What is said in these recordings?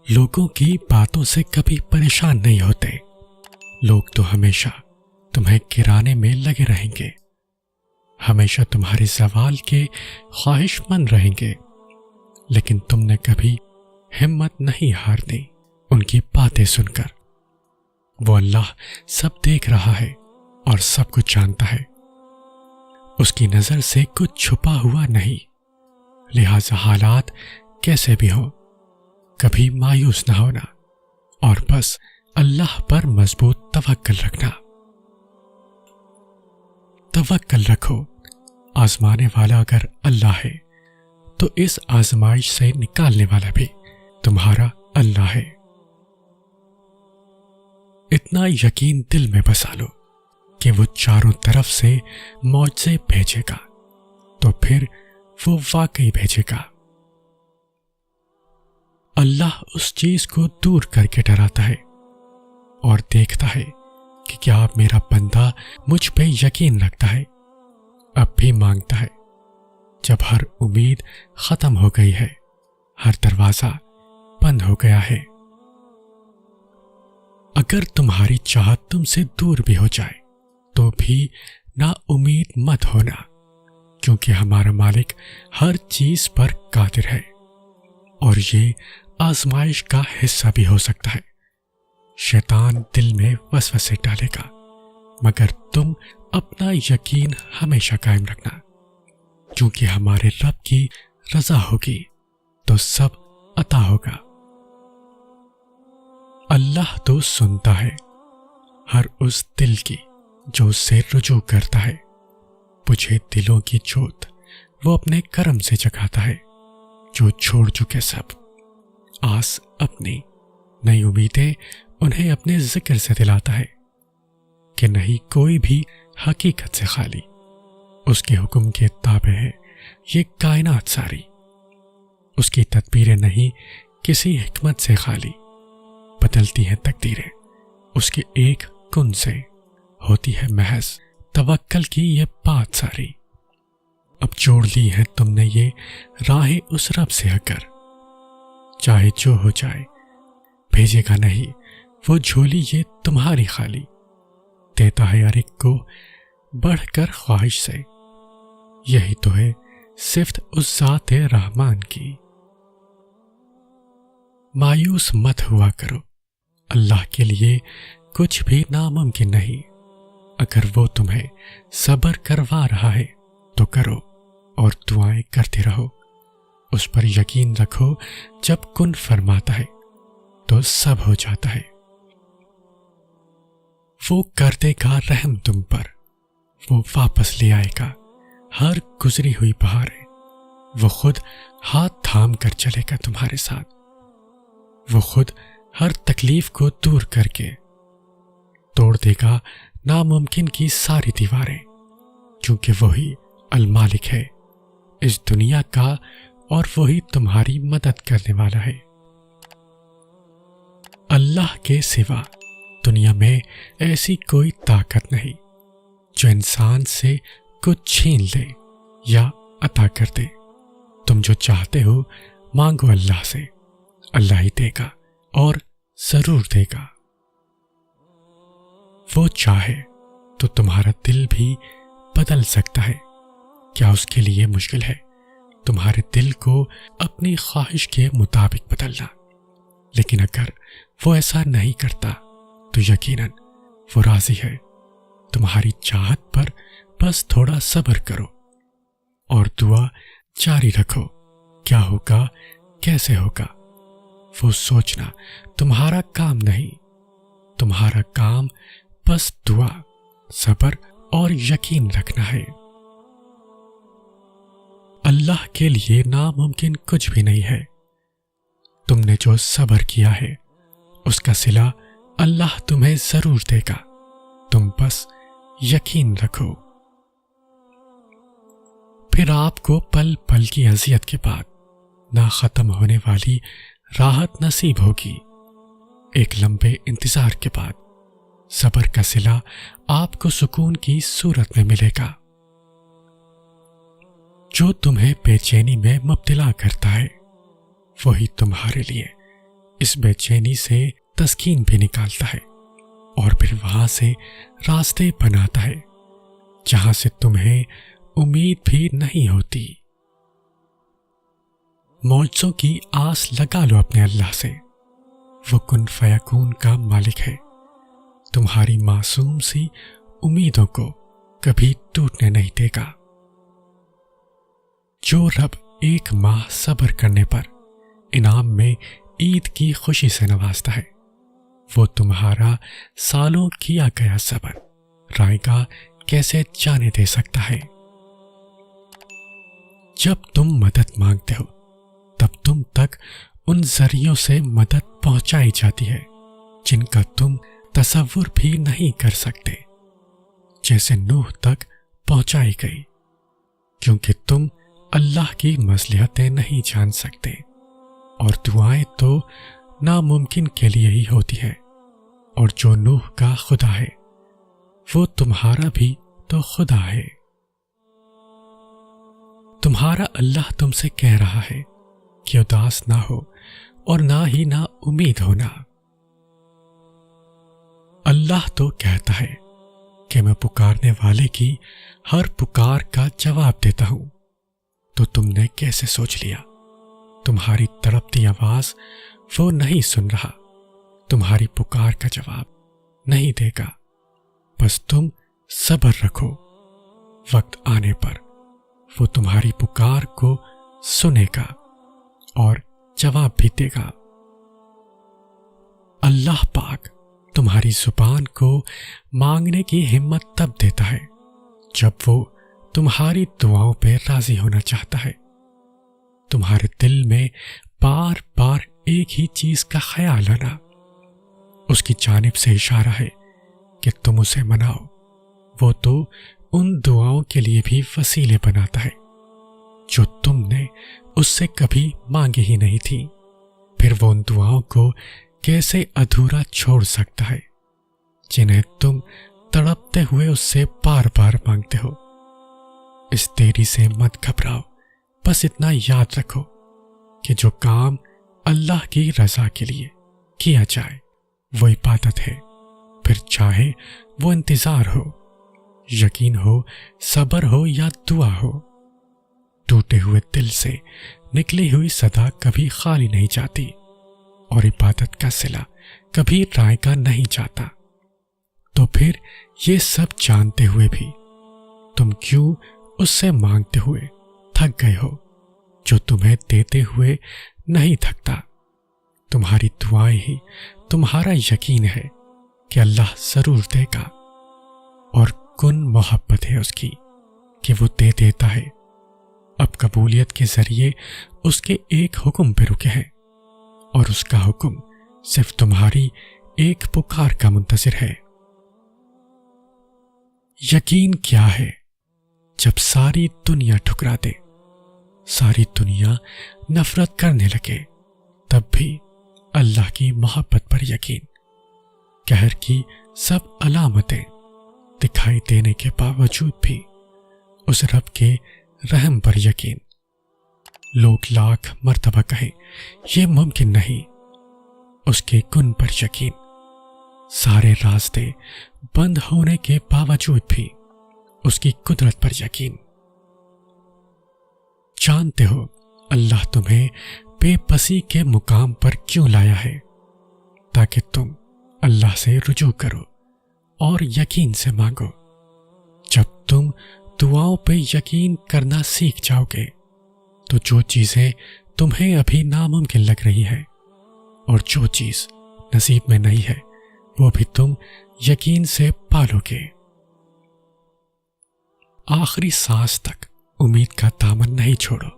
لوگوں کی باتوں سے کبھی پریشان نہیں ہوتے. لوگ تو ہمیشہ تمہیں گرانے میں لگے رہیں گے، ہمیشہ تمہارے زوال کے خواہش مند رہیں گے، لیکن تم نے کبھی ہمت نہیں ہارنی ان کی باتیں سن کر. وہ اللہ سب دیکھ رہا ہے اور سب کچھ جانتا ہے. اس کی نظر سے کچھ چھپا ہوا نہیں. لہذا حالات کیسے بھی ہوں، کبھی مایوس نہ ہونا اور بس اللہ پر مضبوط توکل رکھنا. توکل رکھو، آزمانے والا اگر اللہ ہے تو اس آزمائش سے نکالنے والا بھی تمہارا اللہ ہے. اتنا یقین دل میں بسا لو کہ وہ چاروں طرف سے معجزے بھیجے گا تو پھر وہ واقعی بھیجے گا. اللہ اس چیز کو دور کر کے ڈراتا ہے اور دیکھتا ہے کہ کیا اب میرا بندہ مجھ پہ یقین رکھتا ہے. اب بھی مانگتا ہے جب ہر امید ختم ہو گئی ہے، ہر دروازہ بند ہو گیا ہے. اگر تمہاری چاہت تم سے دور بھی ہو جائے تو بھی نا امید مت ہونا، کیونکہ ہمارا مالک ہر چیز پر قادر ہے اور یہ آزمائش کا حصہ بھی ہو سکتا ہے. شیطان دل میں وسوسے ڈالے گا، مگر تم اپنا یقین ہمیشہ قائم رکھنا، کیونکہ ہمارے رب کی رضا ہوگی تو سب عطا ہوگا. اللہ تو سنتا ہے ہر اس دل کی جو اس سے رجوع کرتا ہے. بجھے دلوں کی جوت وہ اپنے کرم سے جگاتا ہے. جو چھوڑ چکے سب آس اپنی نئی امیدیں انہیں اپنے ذکر سے دلاتا ہے کہ نہیں کوئی بھی حقیقت سے خالی، اس کے حکم کے تابع ہے یہ کائنات ساری. اس کی تدبیریں نہیں کسی حکمت سے خالی، بدلتی ہیں تقدیریں اس کے ایک کن سے، ہوتی ہے محض توکل کی یہ بات ساری. اب جوڑ لی ہے تم نے یہ راہیں اس رب سے اگر، چاہے جو ہو جائے بھیجے گا نہیں وہ جھولی یہ تمہاری خالی. دیتا ہے ہر ایک کو بڑھ کر خواہش سے، یہی تو ہے صفت اس ذات رحمان کی. مایوس مت ہوا کرو، اللہ کے لیے کچھ بھی ناممکن نہیں. اگر وہ تمہیں صبر کروا رہا ہے تو کرو اور دعائیں کرتے رہو. اس پر یقین رکھو، جب کن فرماتا ہے تو سب ہو جاتا ہے. وہ کر دے گا رحم تم پر، وہ واپس لے آئے گا ہر گزری ہوئی بہاریں. وہ خود ہاتھ تھام کر چلے گا تمہارے ساتھ. وہ خود ہر تکلیف کو دور کر کے توڑ دے گا ناممکن کی ساری دیواریں، کیونکہ وہی المالک ہے اس دنیا کا اور وہی تمہاری مدد کرنے والا ہے. اللہ کے سوا دنیا میں ایسی کوئی طاقت نہیں جو انسان سے کچھ چھین لے یا عطا کر دے. تم جو چاہتے ہو مانگو اللہ سے، اللہ ہی دے گا اور ضرور دے گا. وہ چاہے تو تمہارا دل بھی بدل سکتا ہے. کیا اس کے لیے مشکل ہے تمہارے دل کو اپنی خواہش کے مطابق بدلنا؟ لیکن اگر وہ ایسا نہیں کرتا تو یقیناً وہ راضی ہے. تمہاری چاہت پر بس تھوڑا صبر کرو اور دعا جاری رکھو. کیا ہوگا، کیسے ہوگا، وہ سوچنا تمہارا کام نہیں. تمہارا کام بس دعا، صبر اور یقین رکھنا ہے. اللہ کے لیے ناممکن کچھ بھی نہیں ہے. تم نے جو صبر کیا ہے اس کا صلہ اللہ تمہیں ضرور دے گا. تم بس یقین رکھو. پھر آپ کو پل پل کی اذیت کے بعد نہ ختم ہونے والی راحت نصیب ہوگی. ایک لمبے انتظار کے بعد صبر کا صلہ آپ کو سکون کی صورت میں ملے گا. جو تمہیں بے چینی میں مبتلا کرتا ہے وہی تمہارے لیے اس بے چینی سے تسکین بھی نکالتا ہے اور پھر وہاں سے راستے بناتا ہے جہاں سے تمہیں امید بھی نہیں ہوتی۔ معجزوں کی آس لگا لو اپنے اللہ سے، وہ کن فیکون کا مالک ہے، تمہاری معصوم سی امیدوں کو کبھی ٹوٹنے نہیں دے گا۔ جو رب ایک ماہ صبر کرنے پر انعام میں عید کی خوشی سے نوازتا ہے، وہ تمہارا سالوں کیا گیا صبر رائے گا کیسے جانے دے سکتا ہے۔ جب تم مدد مانگتے ہو تب تم تک ان ذریعوں سے مدد پہنچائی جاتی ہے جن کا تم تصور بھی نہیں کر سکتے، جیسے نوح تک پہنچائی گئی، کیونکہ تم اللہ کی مصلحتیں نہیں جان سکتے، اور دعائیں تو ناممکن کے لیے ہی ہوتی ہیں، اور جو نوح کا خدا ہے وہ تمہارا بھی تو خدا ہے۔ تمہارا اللہ تم سے کہہ رہا ہے کہ اداس نہ ہو اور نہ ہی نا امید ہونا۔ اللہ تو کہتا ہے کہ میں پکارنے والے کی ہر پکار کا جواب دیتا ہوں، تو تم نے کیسے سوچ لیا تمہاری تڑپتی آواز وہ نہیں سن رہا، تمہاری پکار کا جواب نہیں دے گا؟ بس تم صبر رکھو، وقت آنے پر وہ تمہاری پکار کو سنے گا اور جواب بھی دے گا۔ اللہ پاک تمہاری زبان کو مانگنے کی ہمت تب دیتا ہے جب وہ تمہاری دعاؤں پہ راضی ہونا چاہتا ہے۔ تمہارے دل میں بار بار ایک ہی چیز کا خیال آنا، اس کی جانب سے اشارہ ہے کہ تم اسے مناؤ، وہ تو ان دعاؤں کے لیے بھی وسیلے بناتا ہے جو تم نے اس سے کبھی مانگی ہی نہیں تھی، پھر وہ ان دعاؤں کو کیسے ادھورا چھوڑ سکتا ہے جنہیں تم تڑپتے ہوئے اس سے بار بار مانگتے ہو۔ اس دیری سے مت گھبراؤ، بس اتنا یاد رکھو کہ جو کام اللہ کی رضا کے لیے کیا جائے وہ عبادت ہے، پھر چاہے وہ انتظار ہو، یقین ہو، صبر ہو یا دعا ہو۔ ٹوٹے ہوئے دل سے نکلی ہوئی صدا کبھی خالی نہیں جاتی، اور عبادت کا صلہ کبھی رائگاں نہیں جاتا۔ تو پھر یہ سب جانتے ہوئے بھی تم کیوں اس سے مانگتے ہوئے تھک گئے ہو جو تمہیں دیتے ہوئے نہیں تھکتا؟ تمہاری دعائیں ہی تمہارا یقین ہے کہ اللہ ضرور دے گا، اور کن محبت ہے اس کی کہ وہ دے دیتا ہے۔ اب قبولیت کے ذریعے اس کے ایک حکم پہ رکے ہیں، اور اس کا حکم صرف تمہاری ایک پکار کا منتظر ہے۔ یقین کیا ہے؟ جب ساری دنیا ٹھکرا دے، ساری دنیا نفرت کرنے لگے، تب بھی اللہ کی محبت پر یقین، قہر کی سب علامتیں دکھائی دینے کے باوجود بھی اس رب کے رحم پر یقین۔ لوگ لاکھ مرتبہ کہیں یہ ممکن نہیں، اس کے کن پر یقین، سارے راستے بند ہونے کے باوجود بھی اس کی قدرت پر یقین۔ جانتے ہو اللہ تمہیں بے بسی کے مقام پر کیوں لایا ہے؟ تاکہ تم اللہ سے رجوع کرو اور یقین سے مانگو۔ جب تم دعاؤں پہ یقین کرنا سیکھ جاؤ گے تو جو چیزیں تمہیں ابھی ناممکن لگ رہی ہے، اور جو چیز نصیب میں نہیں ہے، وہ بھی تم یقین سے پالو گے۔ آخری سانس تک امید کا دامن نہیں چھوڑو،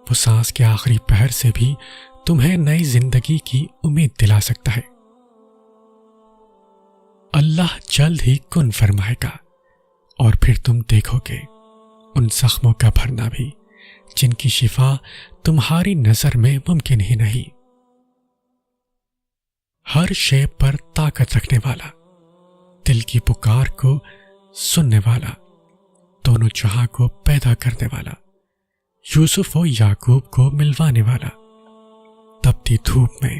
وہ سانس کے آخری پہر سے بھی تمہیں نئی زندگی کی امید دلا سکتا ہے۔ اللہ جلد ہی کن فرمائے گا، اور پھر تم دیکھو گے ان زخموں کا بھرنا بھی جن کی شفا تمہاری نظر میں ممکن ہی نہیں۔ ہر شے پر طاقت رکھنے والا، دل کی پکار کو سننے والا، دونوں جہاں کو پیدا کرنے والا، یوسف و یعقوب کو ملوانے والا، تپتی دھوپ میں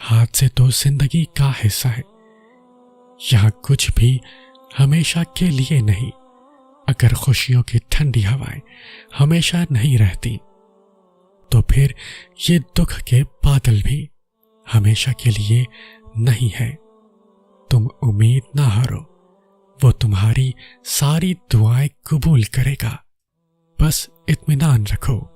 ہاتھ سے تو زندگی کا حصہ ہے. یہاں کچھ بھی ہمیشہ کے لیے نہیں. اگر خوشیوں کی ٹھنڈی ہوائیں ہمیشہ نہیں رہتی تو پھر یہ دکھ کے بادل بھی ہمیشہ کے لیے نہیں ہے. تم امید نہ ہارو، وہ تمہاری ساری دعائیں قبول کرے گا. بس اطمینان رکھو.